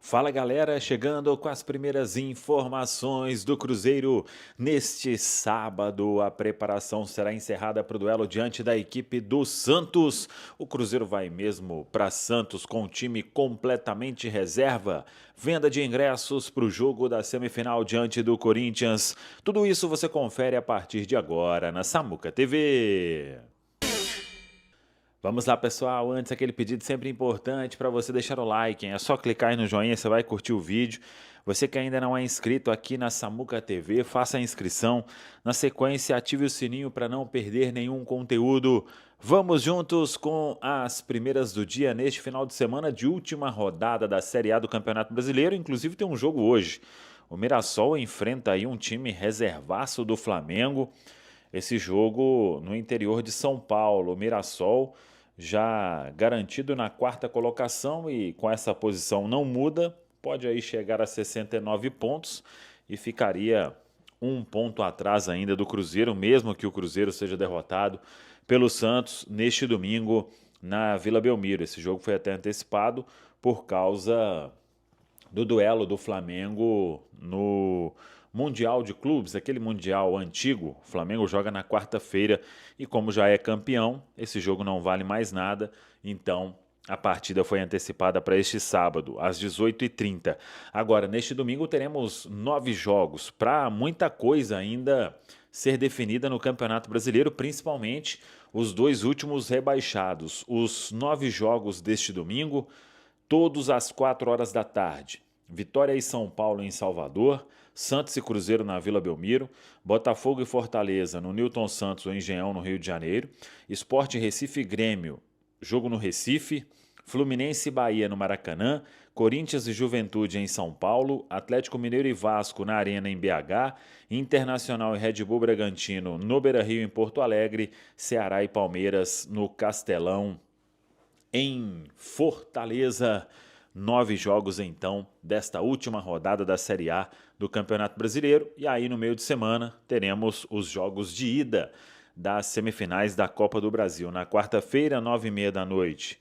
Fala galera, chegando com as primeiras informações do Cruzeiro. Neste sábado, a preparação será encerrada para o duelo diante da equipe do Santos. O Cruzeiro vai mesmo para Santos com o time completamente reserva. Venda de ingressos para o jogo da semifinal diante do Corinthians. Tudo isso você confere a partir de agora na Samuca TV. Vamos lá, pessoal. Antes, aquele pedido sempre importante para você deixar o like, hein? É só clicar aí no joinha, você vai curtir o vídeo. Você que ainda não é inscrito aqui na Samuca TV, faça a inscrição. Na sequência, ative o sininho para não perder nenhum conteúdo. Vamos juntos com as primeiras do dia neste final de semana de última rodada da Série A do Campeonato Brasileiro. Inclusive tem um jogo hoje. O Mirassol enfrenta aí um time reservaço do Flamengo. Esse jogo no interior de São Paulo. O Mirassol já garantido na quarta colocação e com essa posição não muda, pode aí chegar a 69 pontos e ficaria um ponto atrás ainda do Cruzeiro, mesmo que o Cruzeiro seja derrotado pelo Santos neste domingo na Vila Belmiro. Esse jogo foi até antecipado por causa do duelo do Flamengo no Mundial de Clubes, aquele Mundial antigo. O Flamengo joga na quarta-feira e como já é campeão, esse jogo não vale mais nada, então a partida foi antecipada para este sábado, às 18h30. Agora, neste domingo teremos 9 jogos, para muita coisa ainda ser definida no Campeonato Brasileiro, principalmente os dois últimos rebaixados. Os 9 jogos deste domingo, todos às 4 horas da tarde. Vitória e São Paulo em Salvador, Santos e Cruzeiro na Vila Belmiro, Botafogo e Fortaleza no Newton Santos ou Engenhão no Rio de Janeiro, Sport Recife e Grêmio, jogo no Recife, Fluminense e Bahia no Maracanã, Corinthians e Juventude em São Paulo, Atlético Mineiro e Vasco na Arena em BH, Internacional e Red Bull Bragantino no Beira-Rio em Porto Alegre, Ceará e Palmeiras no Castelão em Fortaleza. 9 jogos, então, desta última rodada da Série A do Campeonato Brasileiro. E aí, no meio de semana, teremos os jogos de ida das semifinais da Copa do Brasil. Na quarta-feira, 9h30 da noite,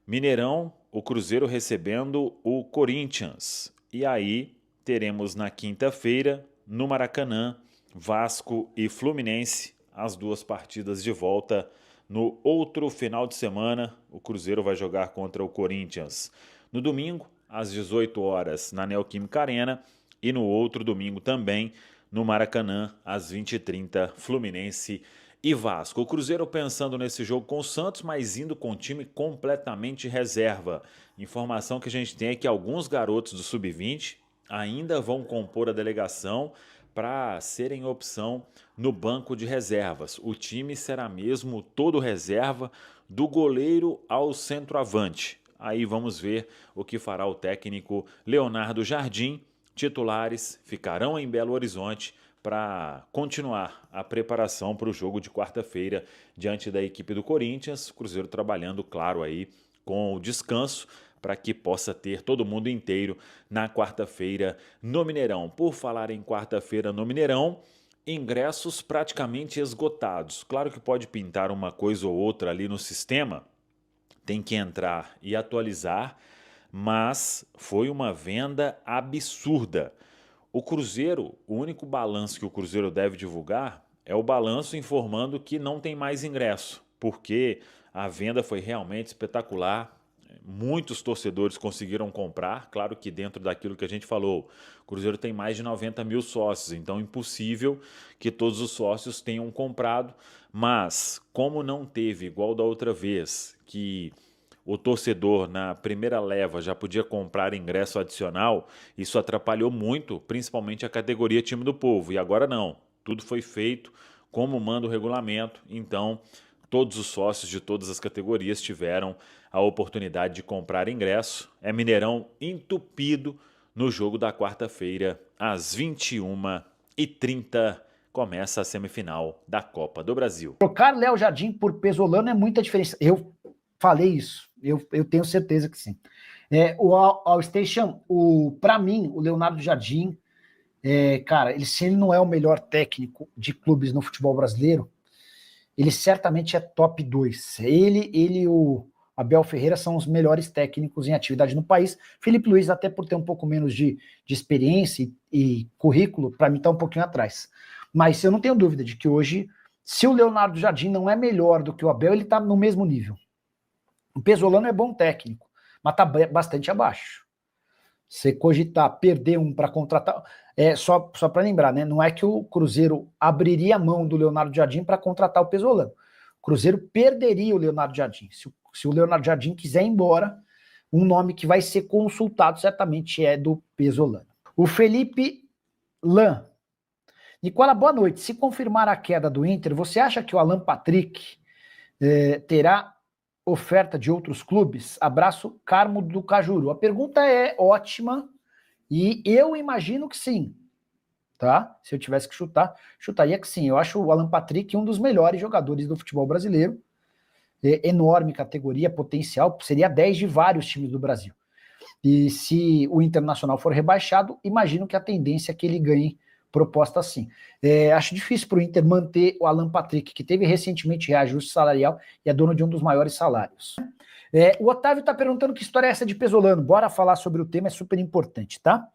Mineirão, o Cruzeiro recebendo o Corinthians. E aí, teremos na quinta-feira, no Maracanã, Vasco e Fluminense, as duas partidas de volta. No outro final de semana, o Cruzeiro vai jogar contra o Corinthians. No domingo, às 18 horas, na Neoquímica Arena. E no outro domingo também, no Maracanã, às 20h30, Fluminense e Vasco. O Cruzeiro pensando nesse jogo com o Santos, mas indo com o time completamente reserva. Informação que a gente tem é que alguns garotos do Sub-20 ainda vão compor a delegação para serem opção no banco de reservas. O time será mesmo todo reserva, do goleiro ao centroavante. Aí vamos ver o que fará o técnico Leonardo Jardim. Titulares ficarão em Belo Horizonte para continuar a preparação para o jogo de quarta-feira diante da equipe do Corinthians. O Cruzeiro trabalhando, claro, aí com o descanso para que possa ter todo mundo inteiro na quarta-feira no Mineirão. Por falar em quarta-feira no Mineirão, ingressos praticamente esgotados. Claro que pode pintar uma coisa ou outra ali no sistema, tem que entrar e atualizar, mas foi uma venda absurda. O Cruzeiro, o único balanço que o Cruzeiro deve divulgar é o balanço informando que não tem mais ingresso, porque a venda foi realmente espetacular. Muitos torcedores conseguiram comprar, claro que dentro daquilo que a gente falou. O Cruzeiro tem mais de 90 mil sócios, então é impossível que todos os sócios tenham comprado, mas como não teve igual da outra vez, que o torcedor na primeira leva já podia comprar ingresso adicional, isso atrapalhou muito, principalmente a categoria time do povo. E agora não, tudo foi feito como manda o regulamento, então todos os sócios de todas as categorias tiveram a oportunidade de comprar ingresso. É Mineirão entupido no jogo da quarta-feira, às 21h30, começa a semifinal da Copa do Brasil. Trocar Léo Jardim por Pesolano é muita diferença. Eu falei isso, eu tenho certeza que sim. O All Station, para mim, o Leonardo Jardim, cara, se ele não é o melhor técnico de clubes no futebol brasileiro, ele certamente é top 2. Ele o Abel Ferreira são os melhores técnicos em atividade no país. Felipe Luiz, até por ter um pouco menos de experiência e currículo, para mim está um pouquinho atrás. Mas eu não tenho dúvida de que hoje, se o Leonardo Jardim não é melhor do que o Abel, ele está no mesmo nível. O Pesolano é bom técnico, mas está bastante abaixo. Você cogitar perder um para contratar... só para lembrar, né? Não é que o Cruzeiro abriria a mão do Leonardo Jardim para contratar o Pesolano. O Cruzeiro perderia o Leonardo Jardim. Se o Leonardo Jardim quiser ir embora, um nome que vai ser consultado certamente é do Pesolano. O Felipe Lan. Nicola, boa noite. Se confirmar a queda do Inter, você acha que o Alan Patrick terá oferta de outros clubes? Abraço, Carmo do Cajuru. A pergunta é ótima e eu imagino que sim. Tá? Se eu tivesse que chutar, chutaria que sim. Eu acho o Alan Patrick um dos melhores jogadores do futebol brasileiro. Enorme categoria, potencial, seria 10 de vários times do Brasil. E se o Internacional for rebaixado, imagino que a tendência é que ele ganhe proposta assim. Acho difícil para o Inter manter o Alan Patrick, que teve recentemente reajuste salarial e é dono de um dos maiores salários. O Otávio está perguntando que história é essa de Pesolano. Bora falar sobre o tema, é super importante, tá?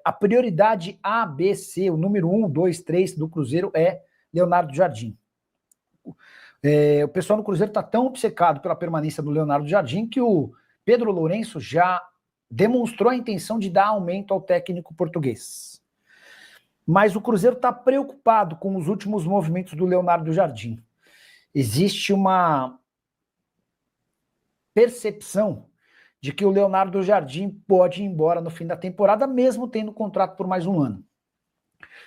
A prioridade A, B, C, o número 1, 2, 3 do Cruzeiro é Leonardo Jardim. O pessoal no Cruzeiro está tão obcecado pela permanência do Leonardo Jardim que o Pedro Lourenço já demonstrou a intenção de dar aumento ao técnico português. Mas o Cruzeiro está preocupado com os últimos movimentos do Leonardo Jardim. Existe uma percepção de que o Leonardo Jardim pode ir embora no fim da temporada, mesmo tendo contrato por mais um ano.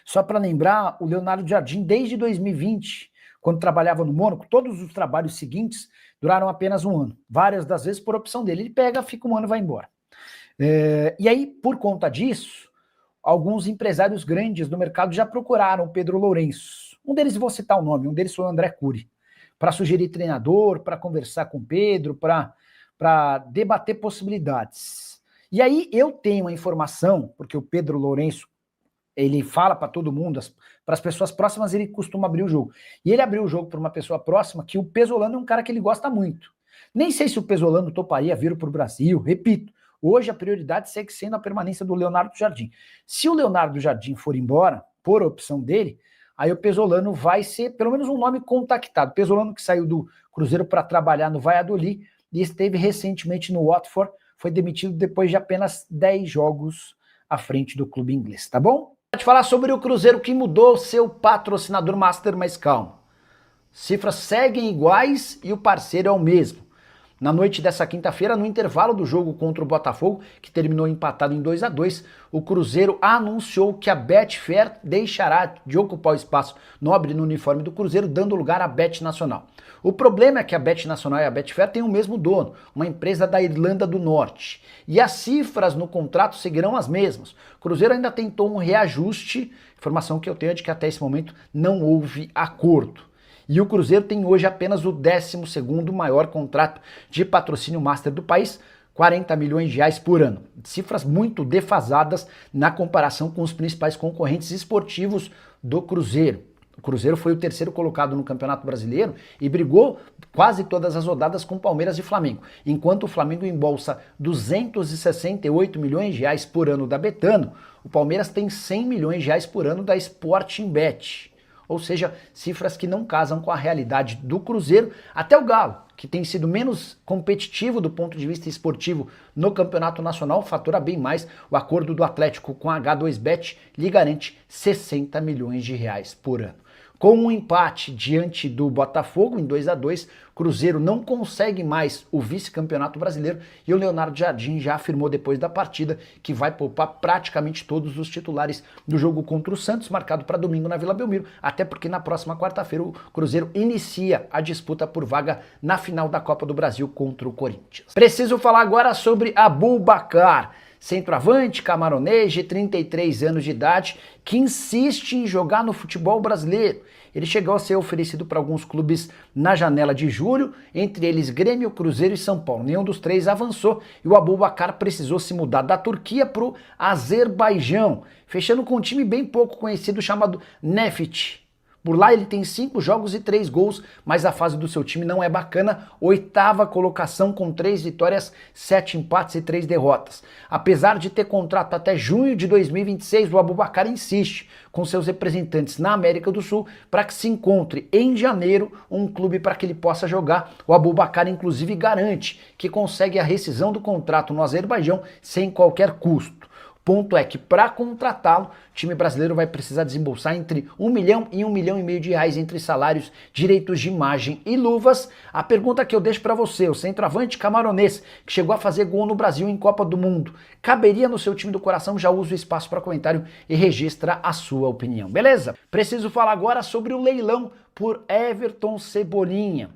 Só para lembrar, o Leonardo Jardim, desde 2020, quando trabalhava no Mônaco, todos os trabalhos seguintes duraram apenas um ano. Várias das vezes por opção dele. Ele pega, fica um ano e vai embora. E aí, por conta disso, alguns empresários grandes do mercado já procuraram o Pedro Lourenço. Um deles, vou citar o nome, um deles foi o André Cury, para sugerir treinador, para conversar com o Pedro, para debater possibilidades. E aí eu tenho a informação, porque o Pedro Lourenço, ele fala para todo mundo, para as pessoas próximas ele costuma abrir o jogo. E ele abriu o jogo para uma pessoa próxima que o Pesolano é um cara que ele gosta muito. Nem sei se o Pesolano toparia vir para o Brasil, repito, hoje a prioridade segue sendo a permanência do Leonardo Jardim. Se o Leonardo Jardim for embora, por opção dele, aí o Pesolano vai ser pelo menos um nome contactado. Pesolano que saiu do Cruzeiro para trabalhar no Valladolid e esteve recentemente no Watford, foi demitido depois de apenas 10 jogos à frente do clube inglês, tá bom? Pode falar sobre o Cruzeiro que mudou seu patrocinador master, mas calma. Cifras seguem iguais e o parceiro é o mesmo. Na noite dessa quinta-feira, no intervalo do jogo contra o Botafogo, que terminou empatado em 2-2, o Cruzeiro anunciou que a Betfair deixará de ocupar o espaço nobre no uniforme do Cruzeiro, dando lugar à Bet Nacional. O problema é que a Bet Nacional e a Betfair têm o mesmo dono, uma empresa da Irlanda do Norte. E as cifras no contrato seguirão as mesmas. O Cruzeiro ainda tentou um reajuste, informação que eu tenho é de que até esse momento não houve acordo. E o Cruzeiro tem hoje apenas o 12º maior contrato de patrocínio master do país, 40 milhões de reais por ano. Cifras muito defasadas na comparação com os principais concorrentes esportivos do Cruzeiro. O Cruzeiro foi o terceiro colocado no Campeonato Brasileiro e brigou quase todas as rodadas com Palmeiras e Flamengo. Enquanto o Flamengo embolsa 268 milhões de reais por ano da Betano, o Palmeiras tem 100 milhões de reais por ano da Sporting Bet. Ou seja, cifras que não casam com a realidade do Cruzeiro. Até o Galo, que tem sido menos competitivo do ponto de vista esportivo no Campeonato Nacional, fatura bem mais. O acordo do Atlético com a H2Bet lhe garante 60 milhões de reais por ano. Com um empate diante do Botafogo em 2-2, Cruzeiro não consegue mais o vice-campeonato brasileiro e o Leonardo Jardim já afirmou depois da partida que vai poupar praticamente todos os titulares do jogo contra o Santos, marcado para domingo na Vila Belmiro, até porque na próxima quarta-feira o Cruzeiro inicia a disputa por vaga na final da Copa do Brasil contra o Corinthians. Preciso falar agora sobre Aboubakar, centroavante camaronês de 33 anos de idade, que insiste em jogar no futebol brasileiro. Ele chegou a ser oferecido para alguns clubes na janela de julho, entre eles Grêmio, Cruzeiro e São Paulo. Nenhum dos três avançou e o Aboubakar precisou se mudar da Turquia para o Azerbaijão, fechando com um time bem pouco conhecido chamado Nefit. Por lá ele tem 5 jogos e 3 gols, mas a fase do seu time não é bacana. 8ª colocação com 3 vitórias, 7 empates e 3 derrotas. Apesar de ter contrato até junho de 2026, o Aboubakar insiste com seus representantes na América do Sul para que se encontre em janeiro um clube para que ele possa jogar. O Aboubakar inclusive garante que consegue a rescisão do contrato no Azerbaijão sem qualquer custo. Ponto é que para contratá-lo, o time brasileiro vai precisar desembolsar entre 1 milhão e 1,5 milhão de reais entre salários, direitos de imagem e luvas. A pergunta que eu deixo para você, o centroavante camaronês, que chegou a fazer gol no Brasil em Copa do Mundo, caberia no seu time do coração? Já usa o espaço para comentário e registra a sua opinião, beleza? Preciso falar agora sobre o leilão por Everton Cebolinha.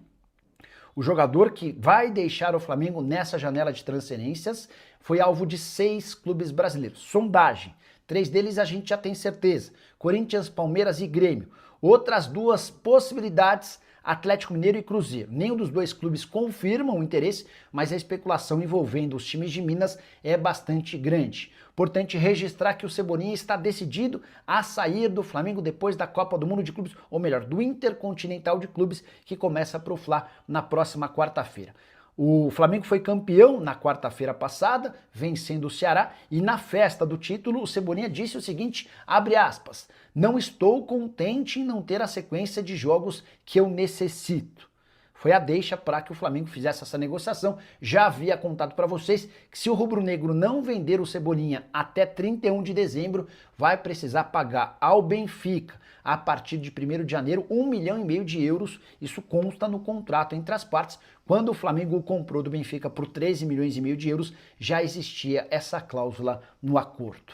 O jogador que vai deixar o Flamengo nessa janela de transferências foi alvo de 6 clubes brasileiros. Sondagem. 3 deles a gente já tem certeza. Corinthians, Palmeiras e Grêmio. Outras 2 possibilidades, Atlético Mineiro e Cruzeiro. Nenhum dos 2 clubes confirmam o interesse, mas a especulação envolvendo os times de Minas é bastante grande. Importante registrar que o Cebolinha está decidido a sair do Flamengo depois da Copa do Mundo de Clubes, ou melhor, do Intercontinental de Clubes, que começa para o Fla na próxima quarta-feira. O Flamengo foi campeão na quarta-feira passada, vencendo o Ceará, e na festa do título o Cebolinha disse o seguinte, abre aspas, não estou contente em não ter a sequência de jogos que eu necessito. Foi a deixa para que o Flamengo fizesse essa negociação. Já havia contado para vocês que se o rubro-negro não vender o Cebolinha até 31 de dezembro, vai precisar pagar ao Benfica, a partir de 1º de janeiro, 1,5 milhão de euros. Isso consta no contrato entre as partes. Quando o Flamengo comprou do Benfica por 13,5 milhões de euros, já existia essa cláusula no acordo.